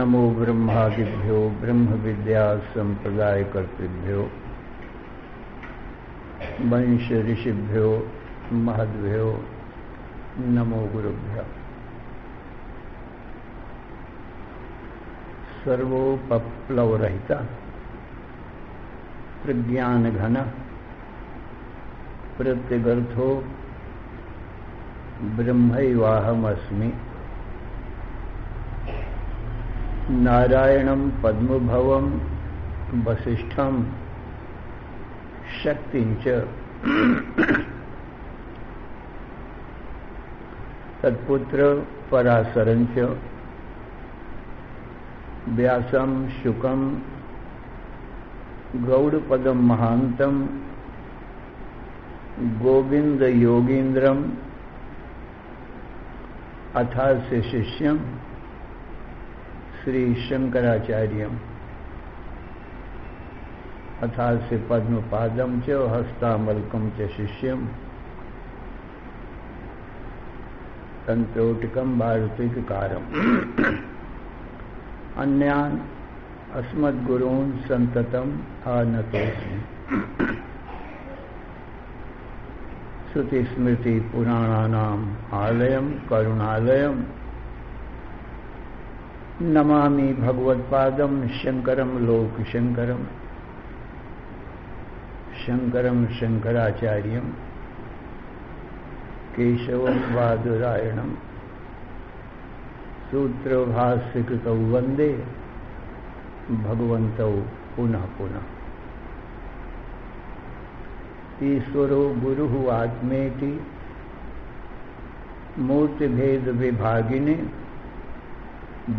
नमो ब्रह्मादिभ्यो ब्रह्म विद्या संप्रदाय कर्तृभ्यो वंश ऋषिभ्यो महद्भ्यो नमो गुरुभ्यो। सर्वोपप्लवरहित प्रज्ञान घन प्रत्यगर्थो ब्रह्मैवाहमस्मि। नारायणं पद्मभवं वसिष्ठं शक्तिंच तत्पुत्र पराशरंच व्यासं शुकं गौड़पदं महांतं गोविंद योगींद्रम अथास्य शिष्यं श्री शंकराचार्यम् अथास्य पद्मपादं च हस्तामलकं च शिष्यं तंत्रोटिकं भारतीकारम् अन्यान् अस्मद्गुरून् संततम् आनतोऽस्मि। श्रुतिस्मृति पुराणानाम् आलयं करुणालयं नमामि भगवत्पादं शंकरं लोकशंकरं शंकरं शंकराचार्यं केशवं बादरायणं सूत्रभाष्यकृतौ वन्दे भगवन्तौ पुनः पुनः। ईश्वरो गुरुः आत्मेति मूर्तिभेद विभागिने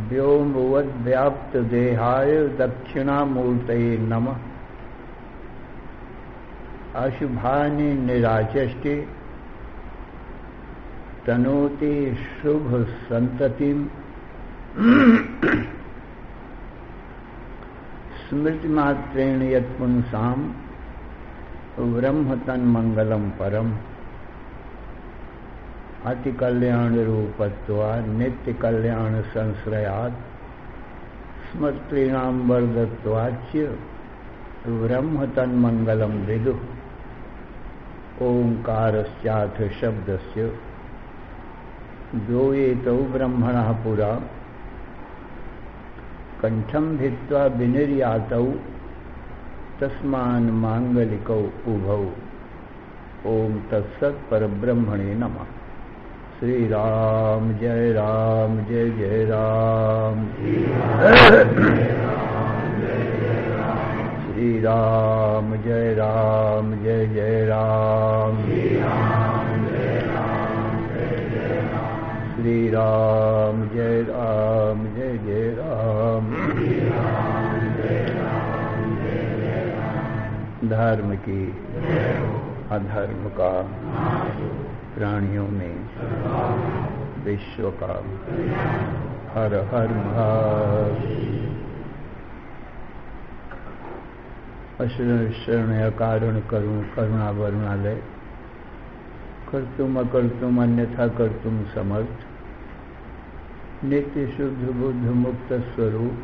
व्योमवद्व्याप्त देहाय दक्षिणामूर्तये नमः। अशुभानि निराचष्टे तनोति शुभ संततिम् स्मृतिमात्रेण यत्पुंसां ब्रह्म तन्मंगलम परम। अति कल्याण रूपत्वात् नित्य कल्याण संश्रयात् स्मृतीनां वर्धत्वाच्च ब्रह्म तन्मंगलम विदुः। ओंकारश्चाथ शब्दस्य द्वयेतौ ब्रह्मणः पुरा कंठं भित्त्वा विनिर्यातौ तस्मान् मांगलिकौ उभौ। ओम तत्सत् परब्रह्मणे नमः। श्री राम जय जय राम। श्री राम जय जय राम। श्री राम जय जय राम। धर्म की अधर्म का प्राणियों में विश्व का हर हर महादेव। शरण कारण करुण करुणा वरुणालय कर्तुम अकर्तुम अन्यथा कर्तुम समर्थ नित्य शुद्ध बुद्ध मुक्त स्वरूप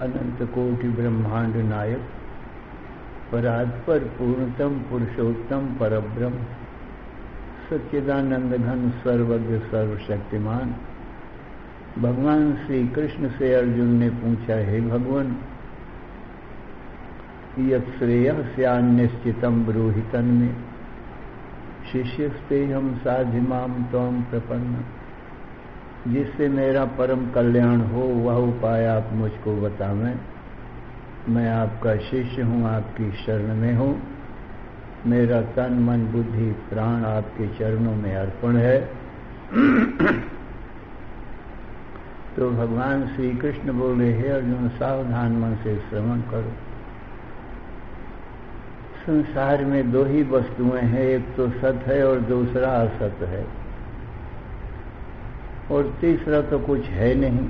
अनंत कोटि ब्रह्मांड नायक परात्पर पूर्णतम पुरुषोत्तम परब्रह्म सच्चिदानंद घन सर्वज्ञ सर्वशक्तिमान भगवान श्री कृष्ण से अर्जुन ने पूछा, हे भगवान, यत् श्रेयः स्यान्निश्चितं ब्रूहि तन्मे शिष्यस्तेहं साधिमां त्वं प्रपन्न। जिससे मेरा परम कल्याण हो वह उपाय आप मुझको बतावें। मैं आपका शिष्य हूँ, आपकी शरण में हूँ। मेरा तन मन बुद्धि प्राण आपके चरणों में अर्पण है। तो भगवान श्री कृष्ण बोले, हे अर्जुन, सावधान मन से श्रवण करो। संसार में दो ही वस्तुएं हैं, एक तो सत है और दूसरा असत है, और तीसरा तो कुछ है नहीं।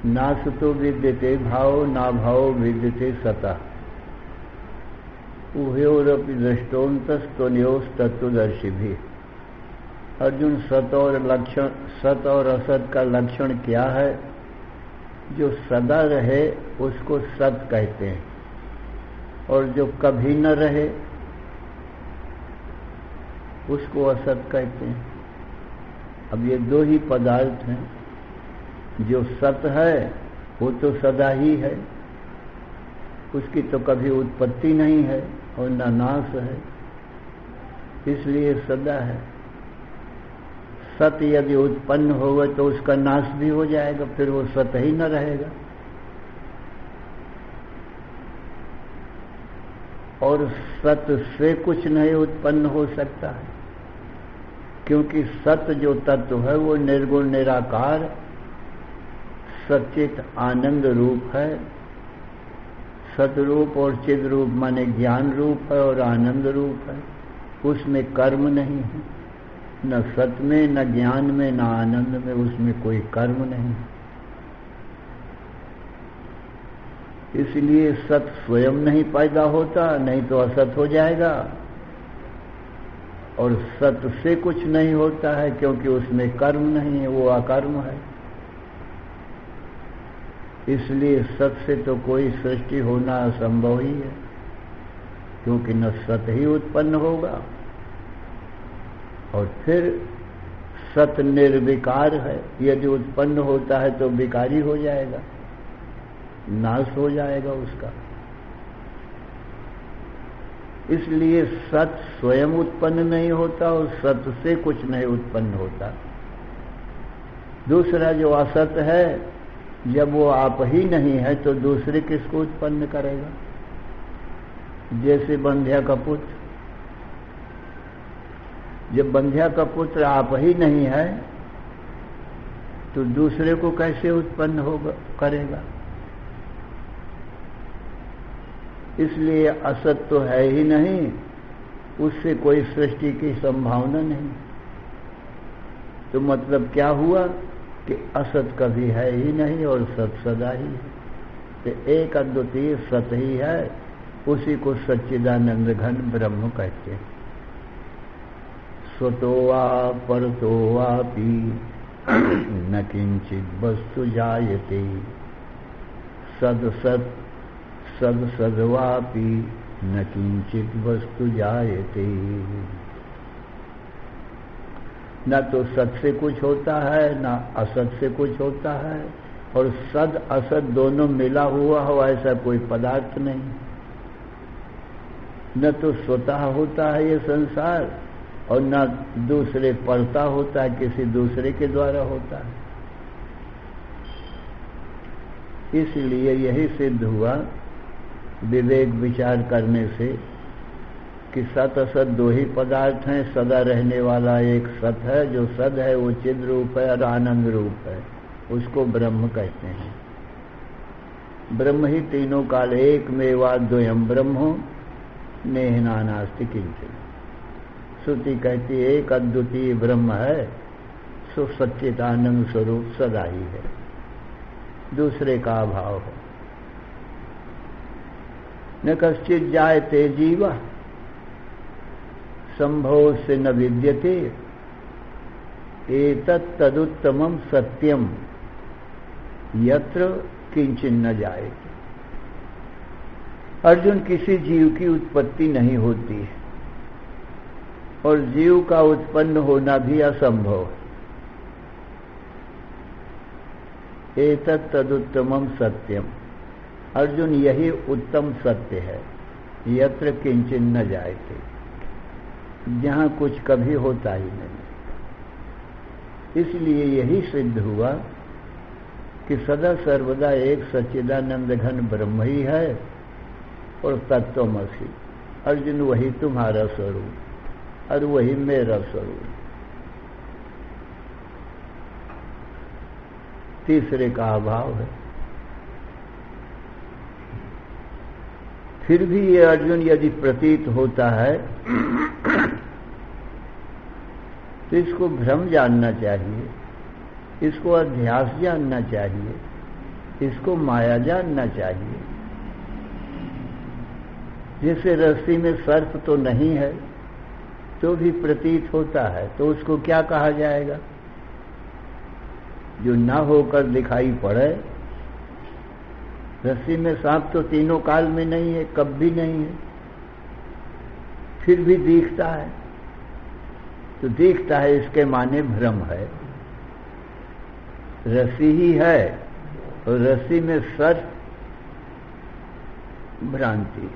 ना सतो विद्यते भाव, ना भाव विद्यते सता। उभयोरपि दृष्टोन्तस्तुन्योस्तत्वदर्शिभिः। अर्जुन, सत और असत का लक्षण क्या है? जो सदा रहे उसको सत कहते हैं, और जो कभी न रहे उसको असत कहते हैं। अब ये दो ही पदार्थ हैं। जो सत है वो तो सदा ही है, उसकी तो कभी उत्पत्ति नहीं है और न नाश है, इसलिए सदा है। सत यदि उत्पन्न होगा तो उसका नाश भी हो जाएगा, फिर वो सत ही न रहेगा। और सत से कुछ नहीं उत्पन्न हो सकता है, क्योंकि सत जो तत्व है वो निर्गुण निराकार सच्चित आनंद रूप है। सतरूप और चिद रूप माने ज्ञान रूप है और आनंद रूप है। उसमें कर्म नहीं है, न सत में, न ज्ञान में, न आनंद में, उसमें कोई कर्म नहीं। इसलिए सत स्वयं नहीं पैदा होता, नहीं तो असत हो जाएगा। और सत से कुछ नहीं होता है, क्योंकि उसमें कर्म नहीं है, वो अकर्म है। इसलिए सत से तो कोई सृष्टि होना असंभव ही है, क्योंकि न सत ही उत्पन्न होगा। और फिर सत निर्विकार है, यदि उत्पन्न होता है तो विकारी हो जाएगा, नाश हो जाएगा उसका। इसलिए सत स्वयं उत्पन्न नहीं होता और सत से कुछ नहीं उत्पन्न होता। दूसरा जो असत है, जब वो आप ही नहीं है तो दूसरे किसको उत्पन्न करेगा? जैसे बंध्या का पुत्र, जब बंध्या का पुत्र आप ही नहीं है तो दूसरे को कैसे उत्पन्न होगा करेगा? इसलिए असत तो है ही नहीं, उससे कोई सृष्टि की संभावना नहीं। तो मतलब क्या हुआ कि असत कभी है ही नहीं और सत सदा ही है। तो एक अद्वितीय सत ही है, उसी को सच्चिदानंद घन ब्रह्म कहते हैं। स्वतो वा परतो वापि न किंचित वस्तु जायते, सद सत सद सद्वापि न किंचित वस्तु जायते। न तो सत से कुछ होता है, न असत से कुछ होता है, और सद असत दोनों मिला हुआ हो ऐसा कोई पदार्थ नहीं। न तो स्वतः होता है ये संसार, और न दूसरे पड़ता होता है, किसी दूसरे के द्वारा होता है। इसलिए यही सिद्ध हुआ विवेक विचार करने से कि सत असत दो ही पदार्थ हैं। सदा रहने वाला एक सत है, जो सद है वो चिद रूप है और आनंद रूप है, उसको ब्रह्म कहते हैं। ब्रह्म ही तीनों काल एक मेवा द्वयम ब्रह्मो नेह नानास्ति किंचित। श्रुति कहती है एक अद्वितीय ब्रह्म है, सो सच्चित आनंद स्वरूप सदा ही है, दूसरे का अभाव है। न कश्चित जायते जीवा संभव से न विद्यते, एतत् तदुत्तमं सत्यम यत्र किंचिन न जायते। अर्जुन, किसी जीव की उत्पत्ति नहीं होती है और जीव का उत्पन्न होना भी असंभव है। एतत् तदुत्तमं सत्यम, अर्जुन यही उत्तम सत्य है। यत्र किंचिन न जायते, जहां कुछ कभी होता ही नहीं। इसलिए यही सिद्ध हुआ कि सदा सर्वदा एक सच्चिदानंद घन ब्रह्म ही है और तत्वमसि। अर्जुन, वही तुम्हारा स्वरूप और वही मेरा स्वरूप, तीसरे का अभाव है। फिर भी ये अर्जुन यदि प्रतीत होता है तो इसको भ्रम जानना चाहिए, इसको अध्यास जानना चाहिए, इसको माया जानना चाहिए। जैसे रस्सी में सर्प तो नहीं है, तो भी प्रतीत होता है, तो उसको क्या कहा जाएगा? जो न होकर दिखाई पड़े। रस्सी में सांप तो तीनों काल में नहीं है, कब भी नहीं है, फिर भी दिखता है। तो दिखता है इसके माने भ्रम है। रस्सी ही है और रस्सी में सर्प भ्रांति।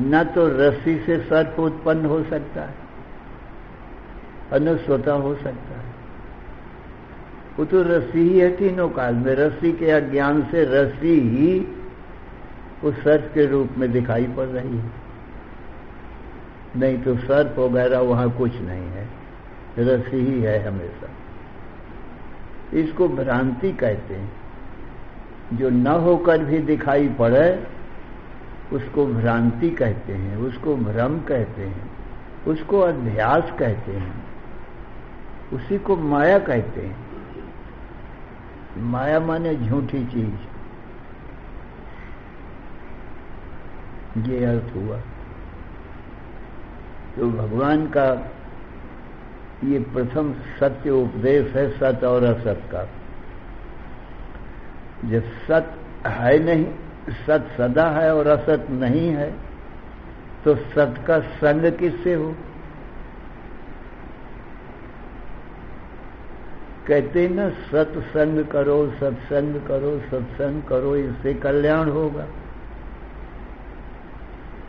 न तो रस्सी से सर्प उत्पन्न हो सकता है, न स्वतः हो सकता है। वो तो रस्सी ही है तीनों काल में। रस्सी के अज्ञान से रस्सी ही उस सर्प के रूप में दिखाई पड़ रही है, नहीं तो सर्प वगैरह वहां कुछ नहीं है, रस्सी ही है हमेशा। इसको भ्रांति कहते हैं। जो न होकर भी दिखाई पड़े उसको भ्रांति कहते हैं, उसको भ्रम कहते हैं, उसको अध्यास कहते हैं, उसी को माया कहते हैं। माया माने झूठी चीज, ये अर्थ हुआ। तो भगवान का ये प्रथम सत्य उपदेश है, सत और असत का। जब सत है नहीं, सत सदा है और असत नहीं है, तो सत का संग किससे हो? कहते ना, सत्संग करो, सत्संग करो, सत्संग करो, इससे कल्याण होगा।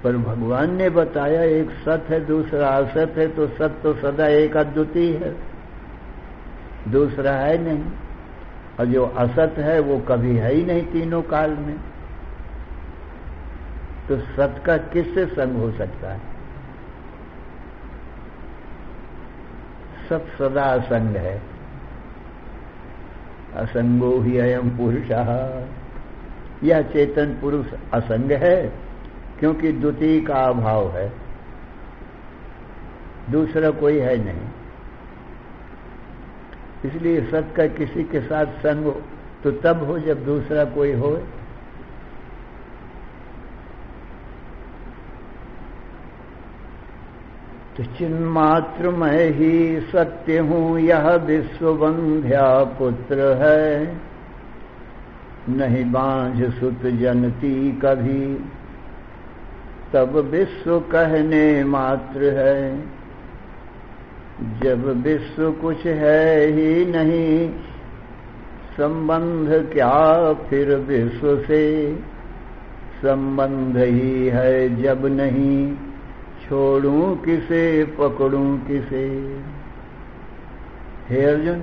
पर भगवान ने बताया एक सत है, दूसरा असत है, तो सत तो सदा एक अद्वितीय है, दूसरा है नहीं। और जो असत है वो कभी है ही नहीं तीनों काल में। तो सत का किससे संग हो सकता है? सत सदा असंग है। असंगो ही अयम पुरुषः, यह चेतन पुरुष असंग है, क्योंकि द्वितीय का अभाव है, दूसरा कोई है नहीं। इसलिए सत का किसी के साथ संग हो तो तब हो जब दूसरा कोई हो। तो चिन्मात्र मैं ही सत्य हूं, यह विश्वबंध्या पुत्र है, नहीं बांझ सुत जनती कभी, तब विश्व कहने मात्र है। जब विश्व कुछ है ही नहीं, संबंध क्या फिर विश्व से, संबंध ही है जब नहीं, छोड़ूं किसे पकड़ूं किसे। हे अर्जुन,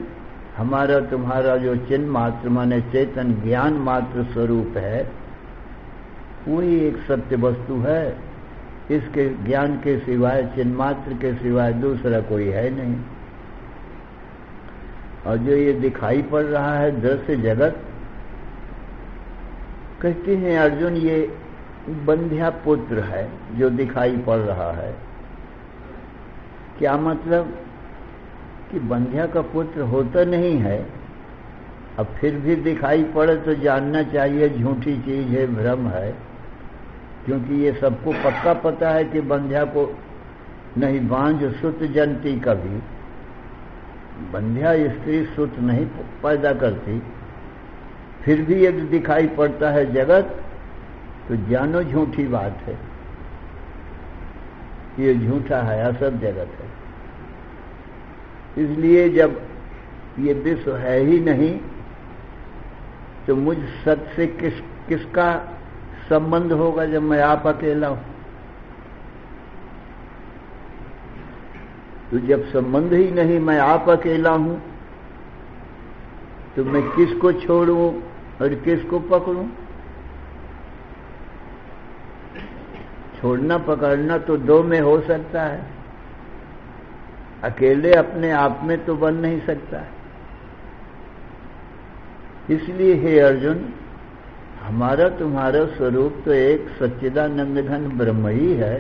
हमारा तुम्हारा जो चिन्ह मात्र माने चेतन ज्ञान मात्र स्वरूप है, वही एक सत्य वस्तु है। इसके ज्ञान के सिवाय, चिन्ह मात्र के सिवाय दूसरा कोई है नहीं। और जो ये दिखाई पड़ रहा है दृश्य जगत, कहते हैं अर्जुन ये बंध्या पुत्र है जो दिखाई पड़ रहा है। क्या मतलब? कि बंध्या का पुत्र होता नहीं है, अब फिर भी दिखाई पड़े तो जानना चाहिए झूठी चीज है, भ्रम है। क्योंकि ये सबको पक्का पता है कि बंध्या को नहीं बांझ सुत जनती कभी, बंध्या स्त्री सुत नहीं पैदा करती। फिर भी यदि दिखाई पड़ता है जगत तो जानो झूठी बात है, ये झूठा है, असत जगत है। इसलिए जब ये विश्व है ही नहीं तो मुझ सत से किसका संबंध होगा जब मैं आप अकेला हूं? तो जब संबंध ही नहीं, मैं आप अकेला हूं, तो मैं किसको छोड़ूं और किसको पकड़ूं? छोड़ना पकड़ना तो दो में हो सकता है, अकेले अपने आप में तो बन नहीं सकता है। इसलिए हे अर्जुन, हमारा तुम्हारा स्वरूप तो एक सच्चिदानंद घन ब्रह्म ही है,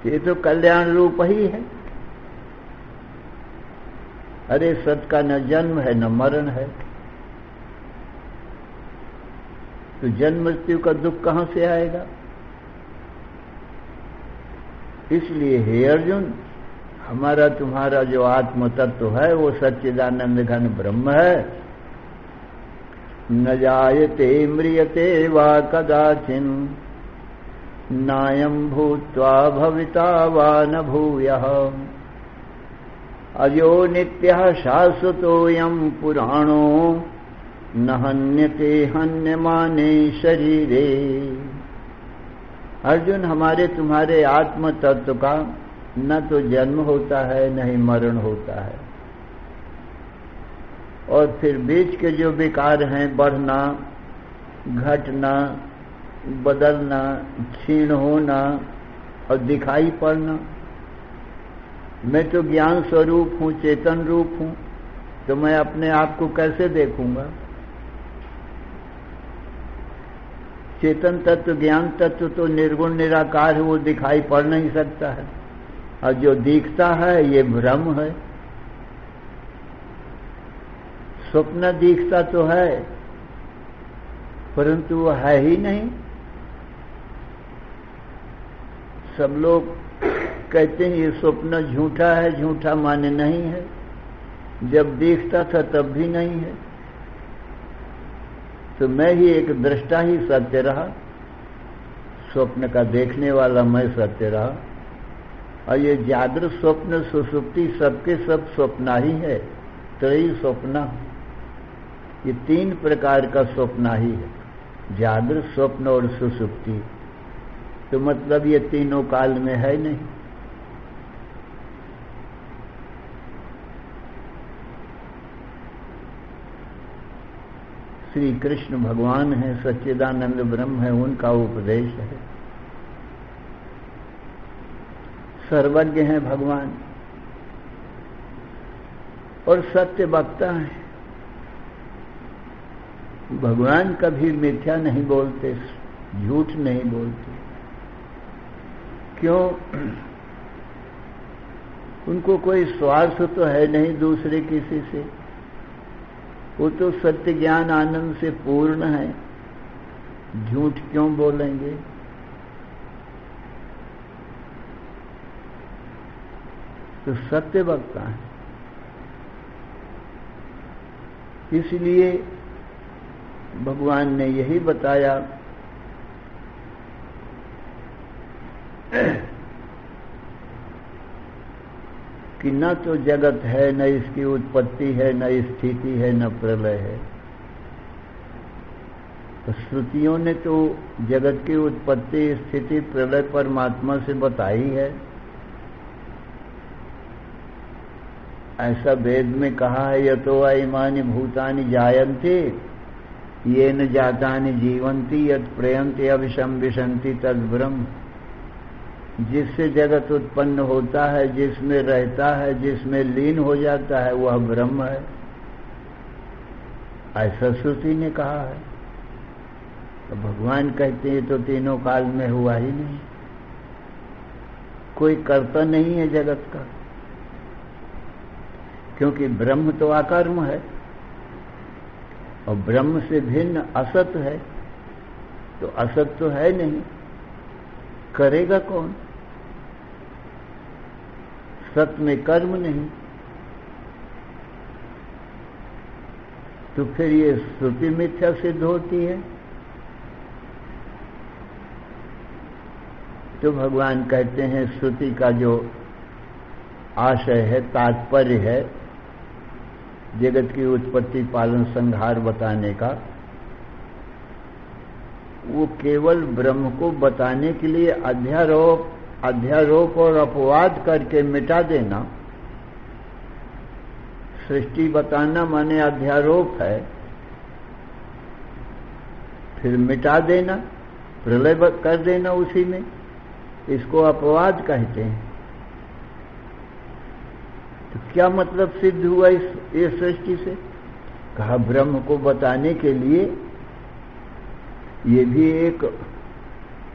ये तो कल्याण रूप ही है। अरे सत का न जन्म है न मरण है, तो जन्म मृत्यु का दुख कहां से आएगा? इसलिए हे अर्जुन, हमारा तुम्हारा जो आत्म तत्व है वो सच्चिदानंद घन ब्रह्म है। न जायते म्रियते वा कदाचिन नायं भूत्वा भविता वा न भूयः अजो नित्यः शाश्वतोऽयं पुराणो न हन्यते हन्यमाने शरीरे। अर्जुन, हमारे तुम्हारे आत्म तत्व का न तो जन्म होता है न ही मरण होता है, और फिर बीच के जो विकार हैं, बढ़ना, घटना, बदलना, क्षीण होना और दिखाई पड़ना, मैं तो ज्ञान स्वरूप हूं, चेतन रूप हूं, तो मैं अपने आप को कैसे देखूंगा? चेतन तत्व, ज्ञान तत्व तो निर्गुण निराकार है, वो दिखाई पड़ नहीं सकता है, और जो दिखता है ये भ्रम है। स्वप्न दिखता तो है परंतु वो है ही नहीं। सब लोग कहते हैं ये स्वप्न झूठा है, झूठा माने नहीं है, जब दिखता था तब भी नहीं है, तो मैं ही एक दृष्टा ही सत्य रहा, स्वप्न का देखने वाला मैं सत्य रहा। और ये जागृत स्वप्न सुषुप्ति सबके सब स्वप्ना ही है, त्रयी स्वप्ना, ये तीन प्रकार का स्वप्ना ही है, जागृत, स्वप्न और सुषुप्ति। तो मतलब ये तीनों काल में है नहीं। श्री कृष्ण भगवान है, सच्चिदानंद ब्रह्म है, उनका उपदेश है। सर्वज्ञ है भगवान और सत्य वक्ता है। भगवान कभी मिथ्या नहीं बोलते, झूठ नहीं बोलते। क्यों? उनको कोई स्वार्थ तो है नहीं दूसरे किसी से, वो तो सत्य ज्ञान आनंद से पूर्ण है, झूठ क्यों बोलेंगे? तो सत्य वक्ता है। इसलिए भगवान ने यही बताया कि न तो जगत है, न इसकी उत्पत्ति है, न स्थिति है, न प्रलय है। तो श्रुतियों ने तो जगत की उत्पत्ति, स्थिति, प्रलय परमात्मा से बताई है। ऐसा वेद में कहा है, यतो इमानि भूतानि जायन्ते येन जातानि जीवन्ति यत् प्रयन्ति अभिशंविशन्ति तद् ब्रह्म। जिससे जगत उत्पन्न होता है, जिसमें रहता है, जिसमें लीन हो जाता है, वह ब्रह्म है, ऐसा श्रुति ने कहा है। तो भगवान कहते हैं तो तीनों काल में हुआ ही नहीं, कोई कर्ता नहीं है जगत का, क्योंकि ब्रह्म तो अकर्म है और ब्रह्म से भिन्न असत है, तो असत तो है नहीं, करेगा कौन? सत में कर्म नहीं, तो फिर ये श्रुति मिथ्या सिद्ध होती है। तो भगवान कहते हैं श्रुति का जो आशय है, तात्पर्य है, जगत की उत्पत्ति, पालन, संहार बताने का, वो केवल ब्रह्म को बताने के लिए अध्यारोप और अपवाद करके मिटा देना। सृष्टि बताना माने अध्यारोप है, फिर मिटा देना, प्रलय कर देना उसी में, इसको अपवाद कहते हैं। तो क्या मतलब सिद्ध हुआ इस सृष्टि से? कहा ब्रह्म को बताने के लिए ये भी एक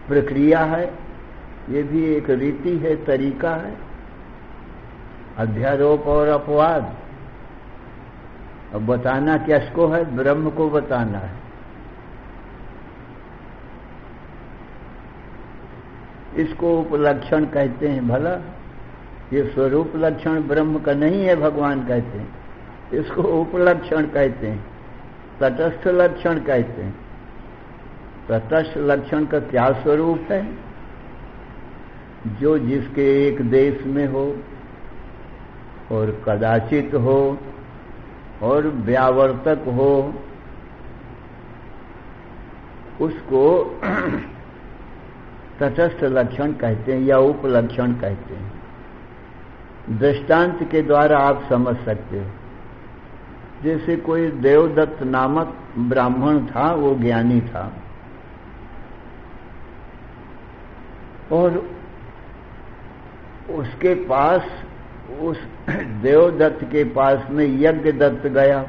प्रक्रिया है, ये भी एक रीति है, तरीका है, अध्यारोप और अपवाद। अब बताना किसको है? ब्रह्म को बताना है। इसको उपलक्षण कहते हैं। भला ये स्वरूप लक्षण ब्रह्म का नहीं है, भगवान कहते हैं, इसको उपलक्षण कहते हैं, तटस्थ लक्षण कहते हैं। तटस्थ लक्षण का क्या स्वरूप है? जो जिसके एक देश में हो और कदाचित हो और व्यावर्तक हो, उसको तटस्थ लक्षण कहते हैं या उपलक्षण कहते हैं। दृष्टांत के द्वारा आप समझ सकते हो। जैसे कोई देवदत्त नामक ब्राह्मण था, वो ज्ञानी था और उसके पास, उस देवदत्त के पास में यज्ञदत्त गया।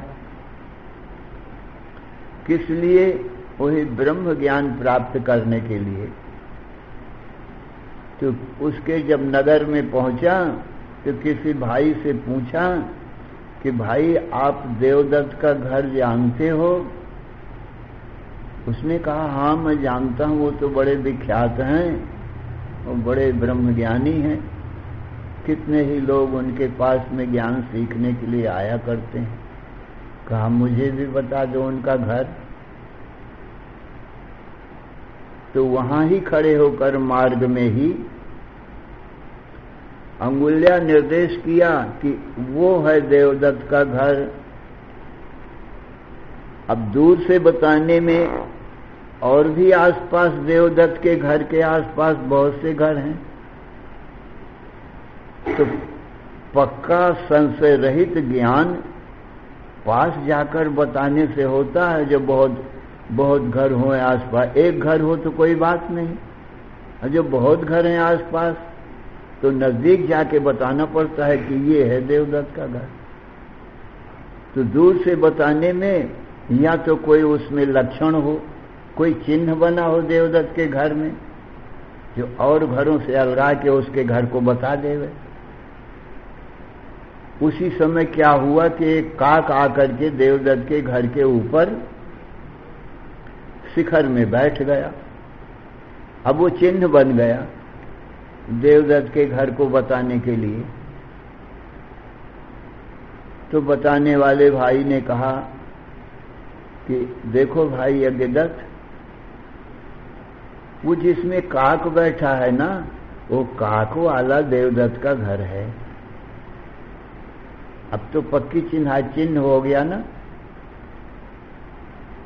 किस लिए? वही ब्रह्म ज्ञान प्राप्त करने के लिए। तो उसके जब नगर में पहुंचा तो किसी भाई से पूछा कि भाई आप देवदत्त का घर जानते हो? उसने कहा हाँ मैं जानता हूं, वो तो बड़े विख्यात हैं, वो बड़े ब्रह्मज्ञानी हैं, कितने ही लोग उनके पास में ज्ञान सीखने के लिए आया करते हैं। कहा मुझे भी बता दो उनका घर। तो वहां ही खड़े होकर मार्ग में ही अंगुल्या निर्देश किया कि वो है देवदत्त का घर। अब दूर से बताने में और भी आसपास देवदत्त के घर के आसपास बहुत से घर हैं, तो पक्का संशय रहित ज्ञान पास जाकर बताने से होता है। जो बहुत घर हो आसपास, एक घर हो तो कोई बात नहीं, और जो बहुत घर हैं आसपास तो नजदीक जाके बताना पड़ता है कि ये है देवदत्त का घर। तो दूर से बताने में या तो कोई उसमें लक्षण हो, कोई चिन्ह बना हो देवदत्त के घर में, जो और घरों से अलगा के उसके घर को बता देवे। उसी समय क्या हुआ कि एक काक आकर के देवदत्त के घर के ऊपर शिखर में बैठ गया। अब वो चिन्ह बन गया देवदत्त के घर को बताने के लिए। तो बताने वाले भाई ने कहा कि देखो भाई यज्ञदत्त, वो जिसमें काक बैठा है ना, वो काक वाला देवदत्त का घर है। अब तो पक्की चिन्ह हो गया ना।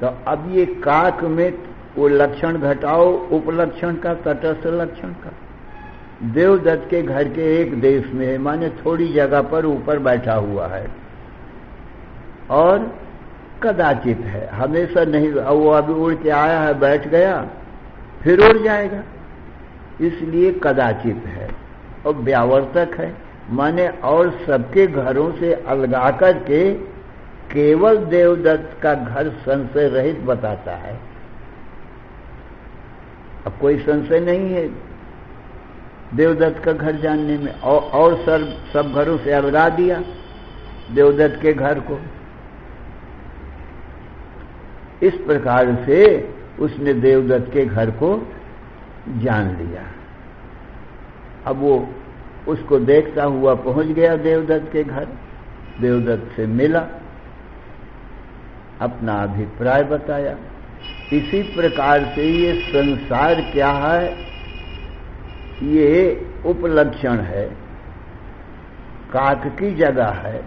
तो अब ये काक में वो लक्षण घटाओ उपलक्षण का, तटस्थ लक्षण का। देवदत्त के घर के एक देश में है, माने थोड़ी जगह पर ऊपर बैठा हुआ है और कदाचित है, हमेशा नहीं। वो अभी उड़ के आया है, बैठ गया, फिर उड़ जाएगा, इसलिए कदाचित है। और व्यावर्तक है, माने और सबके घरों से अलगा करके केवल देवदत्त का घर संशय रहित बताता है। अब कोई संशय नहीं है देवदत्त का घर जानने में, और सब घरों से अलगा दिया देवदत्त के घर को। इस प्रकार से उसने देवदत्त के घर को जान लिया। अब वो उसको देखता हुआ पहुंच गया देवदत्त के घर, देवदत्त से मिला, अपना अभिप्राय बताया। इसी प्रकार से ये संसार क्या है, ये उपलक्षण है, काक की जगह है।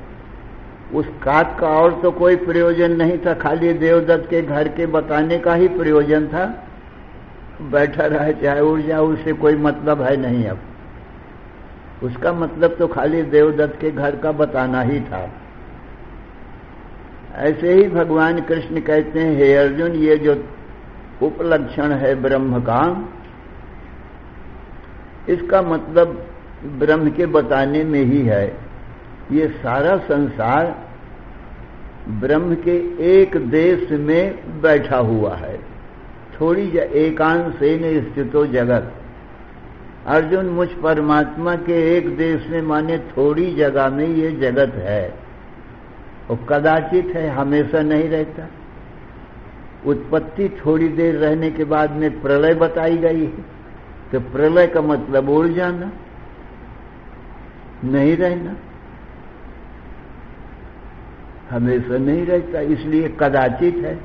उस काक का और तो कोई प्रयोजन नहीं था, खाली देवदत्त के घर के बताने का ही प्रयोजन था। बैठा रहे चाहे उड़ जाए, उससे कोई मतलब है नहीं। अब उसका मतलब तो खाली देवदत्त के घर का बताना ही था। ऐसे ही भगवान कृष्ण कहते हैं, हे अर्जुन, ये जो उपलक्षण है ब्रह्म का, इसका मतलब ब्रह्म के बताने में ही है। ये सारा संसार ब्रह्म के एक देश में बैठा हुआ है, थोड़ी एकांशेन स्थितो जगत। अर्जुन, मुझ परमात्मा के एक देश में माने थोड़ी जगह में ये जगत है, और कदाचित है, हमेशा नहीं रहता। उत्पत्ति थोड़ी देर रहने के बाद में प्रलय बताई गई है, तो प्रलय का मतलब उड़ जाना, नहीं रहना, हमेशा नहीं रहता, इसलिए कदाचित है।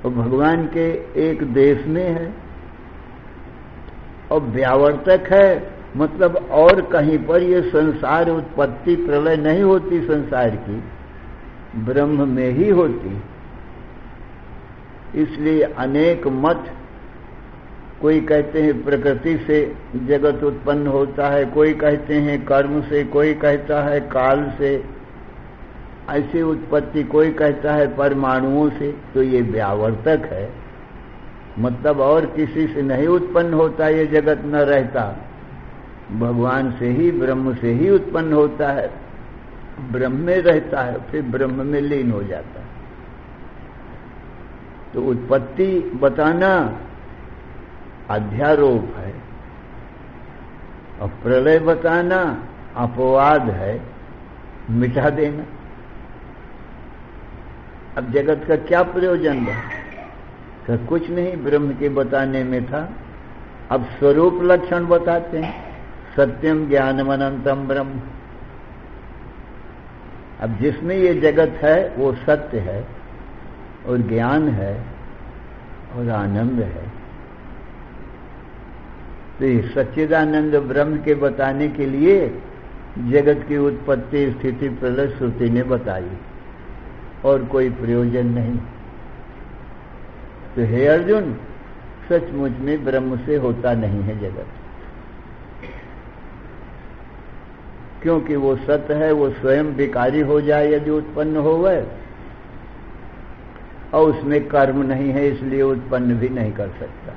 और भगवान के एक देश में है, और व्यावर्तक है, मतलब और कहीं पर ये संसार उत्पत्ति प्रलय नहीं होती संसार की, ब्रह्म में ही होती। इसलिए अनेक मत, कोई कहते हैं प्रकृति से जगत उत्पन्न होता है, कोई कहते हैं कर्म से, कोई कहता है काल से, ऐसी उत्पत्ति, कोई कहता है परमाणुओं से। तो ये व्यावर्तक है, मतलब और किसी से नहीं उत्पन्न होता, ये जगत न रहता, भगवान से ही, ब्रह्म से ही उत्पन्न होता है, ब्रह्म में रहता है, फिर ब्रह्म में लीन हो जाता है। तो उत्पत्ति बताना अध्यारोप है, और प्रलय बताना अपवाद है, मिटा देना। अब जगत का क्या प्रयोजन है? तो कुछ नहीं, ब्रह्म के बताने में था। अब स्वरूप लक्षण बताते हैं, सत्यम ज्ञानम अनंतम ब्रह्म। अब जिसमें ये जगत है वो सत्य है, और ज्ञान है, और आनंद है। तो ये सच्चिदानंद ब्रह्म के बताने के लिए जगत की उत्पत्ति स्थिति प्रलय श्रुति ने बताई, और कोई प्रयोजन नहीं। तो हे अर्जुन, सचमुच में ब्रह्म से होता नहीं है जगत, क्योंकि वो सत्य है, वो स्वयं विकारी हो जाए यदि उत्पन्न हो गए, और उसमें कर्म नहीं है, इसलिए उत्पन्न भी नहीं कर सकता।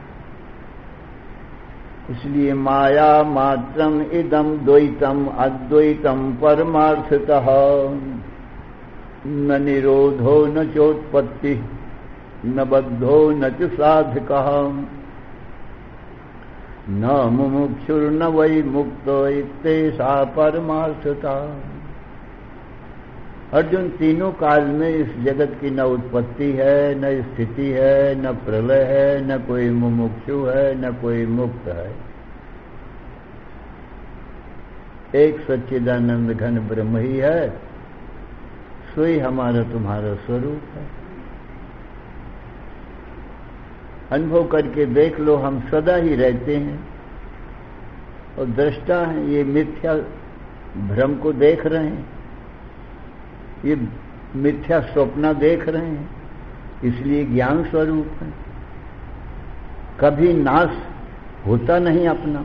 इसलिए माया मात्रम इदम द्वैतम अद्वैतम परमार्थतः न निरोधो न चोत्पत्ति न बद्धो न च साधकः न मुमुक्षुर्न वै मुक्तो इत्येषा परमार्थता। अर्जुन, तीनों काल में इस जगत की न उत्पत्ति है, न स्थिति है, न प्रलय है, न कोई मुमुक्षु है, न कोई मुक्त है। एक सच्चिदानंद घन ब्रह्म ही है, सोई हमारा तुम्हारा स्वरूप है। अनुभव करके देख लो, हम सदा ही रहते हैं और दृष्टा हैं, ये मिथ्या भ्रम को देख रहे हैं, ये मिथ्या स्वप्न देख रहे हैं, इसलिए ज्ञान स्वरूप है। कभी नाश होता नहीं अपना,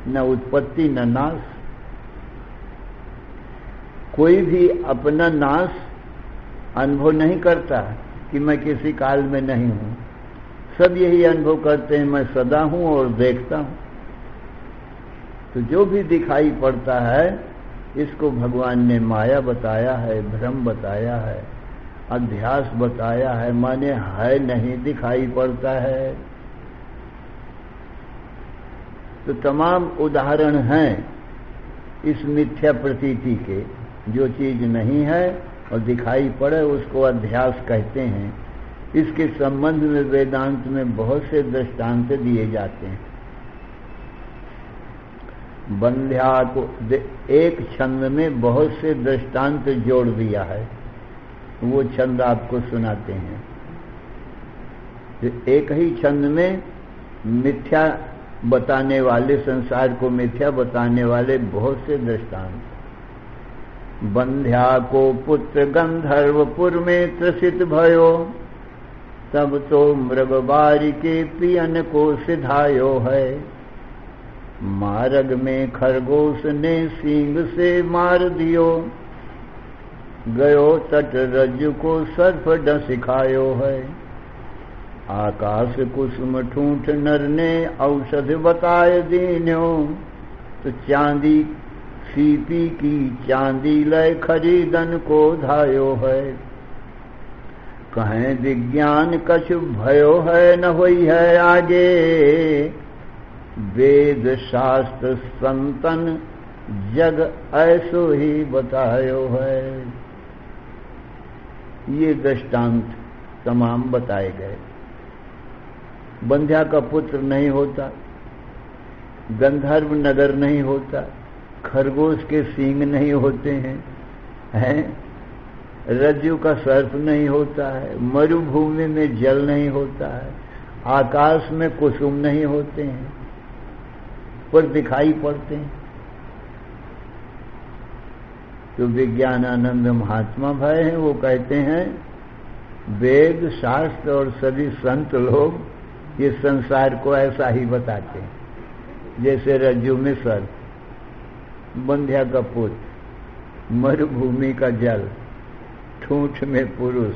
न उत्पत्ति न नाश। कोई भी अपना नाश अनुभव नहीं करता कि मैं किसी काल में नहीं हूं। सब यही अनुभव करते हैं, मैं सदा हूं और देखता हूं। तो जो भी दिखाई पड़ता है, इसको भगवान ने माया बताया है, भ्रम बताया है, अध्यास बताया है, माने है नहीं, दिखाई पड़ता है। तो तमाम उदाहरण हैं इस मिथ्या प्रतीति के। जो चीज नहीं है और दिखाई पड़े उसको अध्यास कहते हैं। इसके संबंध में वेदांत में बहुत से दृष्टांत दिए जाते हैं। बंध्या को एक छंद में बहुत से दृष्टांत जोड़ दिया है, वो छंद आपको सुनाते हैं। तो एक ही छंद में मिथ्या बताने वाले, संसार को मिथ्या बताने वाले बहुत से दृष्टांत। बंध्या को पुत्र गंधर्वपुर में त्रसित भयो, तब तो मृग बारी के पियन को सिधायो है। मार्ग में खरगोश ने सींग से मार दियो, गयो तट रज्जु को सर्प डसिखायो है। आकाश कुसुम ठूंठ नर ने औषध बताए दीन्यो, तो चांदी सीपी की चांदी लय खरीदन को धायो है। कहें विज्ञान कछु भयो है न होई है आगे, वेद शास्त्र संतन जग ऐसो ही बतायो है। ये दृष्टांत तमाम बताए गए। बंध्या का पुत्र नहीं होता, गंधर्व नगर नहीं होता, खरगोश के सींग नहीं होते हैं, रज्जु का सर्प नहीं होता है, मरुभूमि में जल नहीं होता है, आकाश में कुसुम नहीं होते हैं, पर दिखाई पड़ते हैं। तो विज्ञानानंद महात्मा भाई हैं, वो कहते हैं वेद शास्त्र और सभी संत लोग ये संसार को ऐसा ही बताते हैं, जैसे रज्जु में सर्प, बंध्या का पुत्र, मरुभूमि का जल, ठूठ में पुरुष,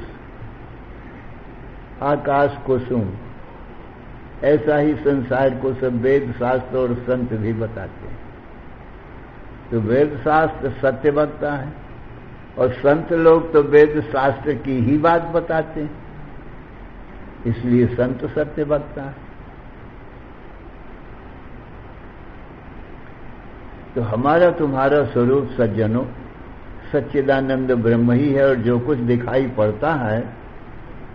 आकाश कुसुम, ऐसा ही संसार को सब वेद शास्त्र और संत भी बताते हैं। तो वेद शास्त्र सत्य बता है और संत लोग तो वेद शास्त्र की ही बात बताते हैं, इसलिए संत सत्य बता है। तो हमारा तुम्हारा स्वरूप सज्जनों सच्चिदानंद ब्रह्म ही है, और जो कुछ दिखाई पड़ता है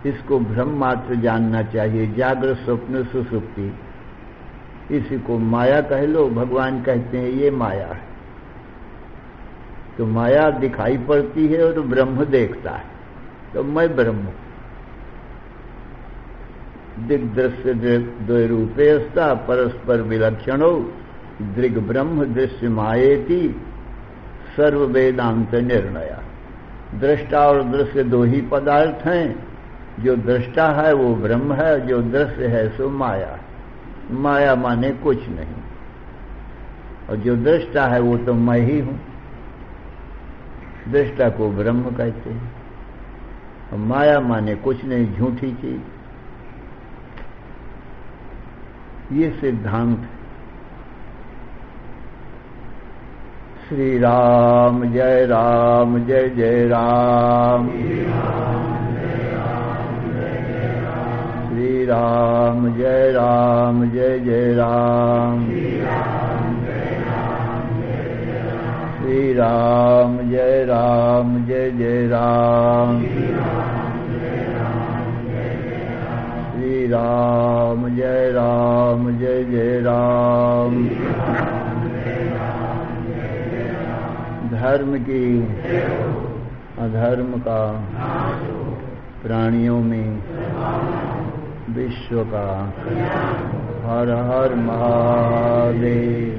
इसको ब्रह्म मात्र जानना चाहिए। जागृत स्वप्न सुसुप्ति, इसी को माया कह लो। भगवान कहते हैं ये माया है। तो माया दिखाई पड़ती है और ब्रह्म देखता है, तो मैं ब्रह्म। दिग्दृश्य द्वैरूपे अस्ता परस्पर विलक्षणो दृग ब्रह्म दृश्य मायेति सर्व वेदांत निर्णया। दृष्टा और दृश्य दो ही पदार्थ हैं, जो दृष्टा है वो ब्रह्म है, जो दृश्य है सो माया। माया माने कुछ नहीं, और जो दृष्टा है वो तो मैं ही हूं। दृष्टा को ब्रह्म कहते हैं, और माया माने कुछ नहीं, झूठी चीज। ये सिद्धांत है। श्री राम जय राम जय जय राम, श्री राम जय राम जय राम जय जय राम, श्री राम जय राम जय जय राम, श्री राम जय राम जय जय राम। धर्म की अधर्म का प्राणियों में विश्व का हर हर महादेव।